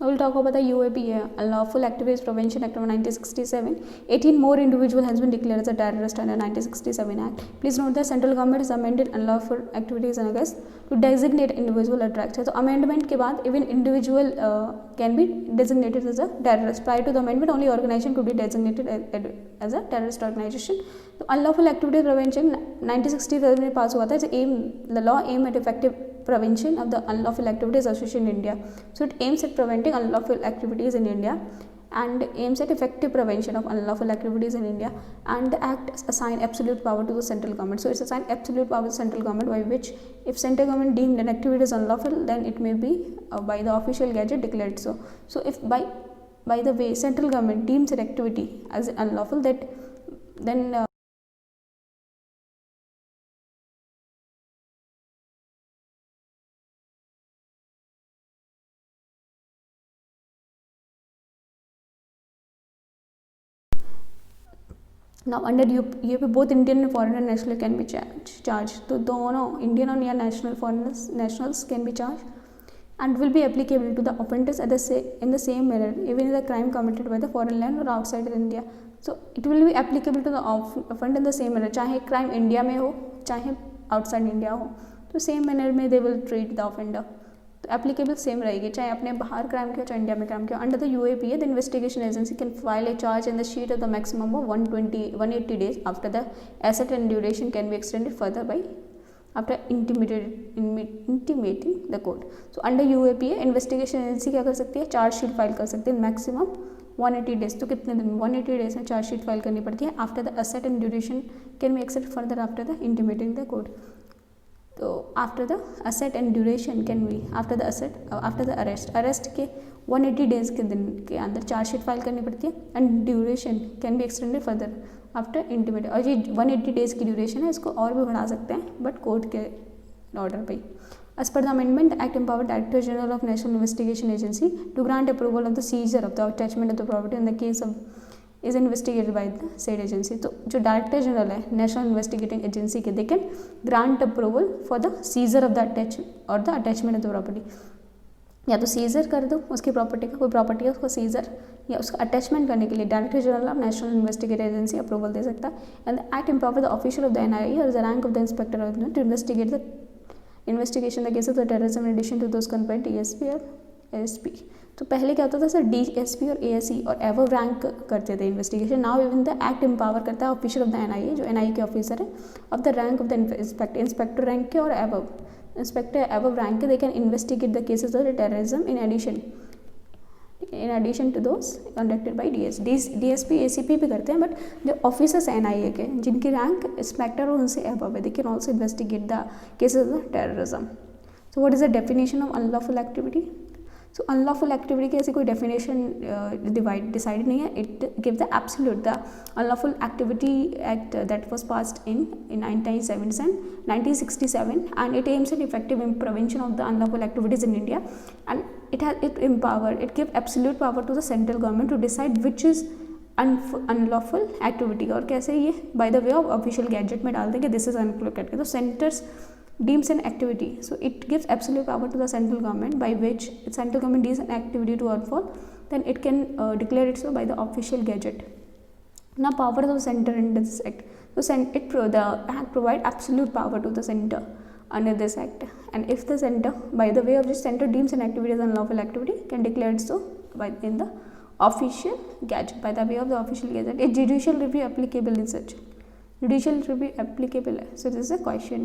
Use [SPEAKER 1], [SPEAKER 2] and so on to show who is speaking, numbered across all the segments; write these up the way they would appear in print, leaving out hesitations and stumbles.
[SPEAKER 1] We'll talk about the UAPA, Unlawful Activities Prevention Act of 1967. 18 more individual has been declared as a terrorist under 1967 Act. Please note that central government has amended unlawful activities and against to designate individual as terrorist. So amendment के बाद even individual can be designated as a terrorist. Prior to the amendment, only organization could be designated as a terrorist organization. तो unlawful activities prevention 1967 में पास हुआ था. The law aim at effective prevention of the unlawful activities associated in India. So it aims at preventing unlawful activities in India and aims at effective prevention of unlawful activities in India, and the act assign absolute power to the central government. So it's assigned absolute power to the central government by which if central government deemed an activity is unlawful, then it may be by the official gazette declared so. So if by the way central government deems an activity as unlawful, that then now under ये पे both Indian and foreign national can be charge. तो दोनों Indian और या national foreigners nationals can be charge and will be applicable to the offenders in the same manner even if the crime committed by the foreign land or outside India. So it will be applicable to the offender in the same manner, चाहे crime India में हो चाहे outside India हो, तो same manner में they will treat the offender. तो applicable same रहेगी चाहे अपने बाहर क्राइम किया चाहे इंडिया में क्राइम किया. Under the UAPA the investigation agency can file A charge in the sheet of the maximum of 180 days after the asset and duration can be extended further by after intimating the court. So under UAPA investigation agency क्या कर सकती है, chargesheet file कर सकती है maximum 180 days. तो कितने दिन 180 days में चार्जशीट फाइल करनी पड़ती है. After the asset and duration can be extended further after the intimating the court. तो after the asset and duration can be after the arrest के 180 days के दिन के अंदर चार्जशीट फाइल करनी पड़ती है and duration can be extended further after intimate. और ये 180 days की ड्यूरेशन है, इसको और भी बढ़ा सकते हैं बट कोर्ट के ऑर्डर पे. As per the amendment, the Act empowered Director General of National Investigation Agency to grant approval of the seizure of the attachment of the property in the case of is investigated by the said agency. तो जो director general है national investigating agency के, they can grant approval for the seizure of the attachment और the attachment of the property. या तो scissor कर दो उसकी प्रॉपर्टी का, कोई प्रॉपर्टी है उसको सीजर या उसका अटैचमेंट करने के लिए director general of national investigating agency approval दे सकता है. And the act empower the official of the NIA और the rank of the inspector of to investigate the investigation the case of the terrorism in addition to those conferred DSP और ASP. तो पहले क्या होता था sir, DSP और ASC और एवो रैंक करते थे investigation. Now even the act empower करता है ऑफिशियल ऑफ द एनआईए जो एनआईए के ऑफिसर है of the rank of the inspector rank के और एवव इंस्पेक्टर एवव रैंक के, they can investigate the cases of the terrorism in addition to those conducted by DSP ACP भी करते हैं. But जो ऑफिसर्स एनआईए के जिनकी रैंक इंस्पेक्टर और उनसे एवव है, they can also investigate the cases of the terrorism. So what is the definition of unlawful activity? So unlawful activity की ऐसी कोई डेफिनेशन डिसाइड नहीं है. It give the absolute the unlawful activity act that was passed in 1967 and it aims at effective prevention of the unlawful activities in India, and it give absolute power to the central government to decide which is unlawful activity. और कैसे ये by the way of official gadget में डाल देंगे this is unlawful activity. तो centers deems an activity, so it gives absolute power to the central government by which central government deems an activity to unlawful, then it can declare it so by the official gazette. Now power of the center under this act, so the act provide absolute power to the center under this act, and if the center by the way of this center deems an activity as unlawful activity can declare it so by in the official gazette by the way of the official gazette. A judicial review applicable in such judicial review applicable, so this is a question.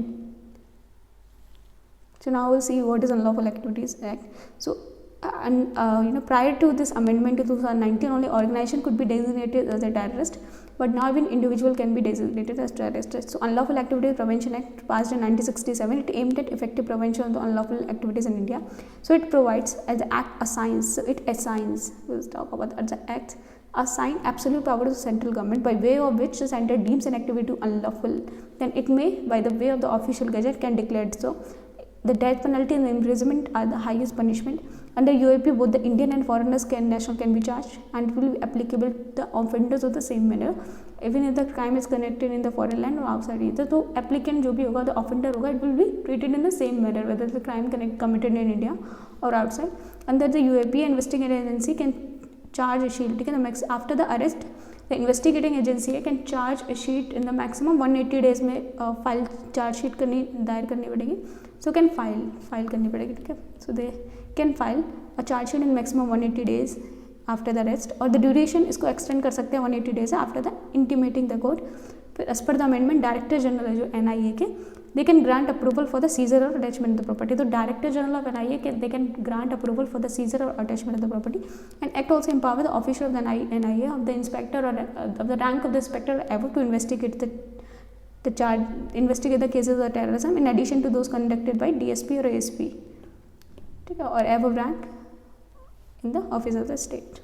[SPEAKER 1] So now we'll see what is Unlawful Activities Act. So prior to this amendment to 2019, only organization could be designated as a terrorist, but now even individual can be designated as terrorist. So Unlawful Activities Prevention Act passed in 1967. It aimed at effective prevention of the unlawful activities in India. So it provides as the act assigns. So it assigns. We'll talk about the act. Assign absolute power to the central government by way of which the center deems an activity to unlawful. Then it may, by the way of the official gazette, can declare it so. The death penalty and the imprisonment are the highest punishment. Under UAP, both the Indian and foreigners national can be charged, and it will be applicable to the offenders of the same manner, even if the crime is connected in the foreign land or outside either. So applicant जो भी होगा, the offender होगा, it will be treated in the same manner whether the crime committed in India or outside. अंदर the UAPA investigating agency can charge a sheet, ठीक है, the after the arrest the investigating agency can charge a sheet in the maximum 180 days में file charge sheet दायर करनी पड़ेगी. So can file करनी पड़ेगी, ठीक है. So they can file a charge sheet in maximum 180 days after the arrest, और the duration इसको एक्सटेंड कर सकते हैं 180 days after the intimating the court. फिर as per the amendment director general है जो एनआईए के, they can grant approval for the seizure और अटैचमेंट ऑफ द प्रॉपर्टी. तो डायरेक्टर जनरल ऑफ एनआईए के they can grant approval for the seizure और attachment of the property and act also empower the officer of the NIA of the inspector और of the rank of the inspector above to investigate the cases of terrorism in addition to those conducted by DSP or ASP, ठीक है, और above rank in the office of the state.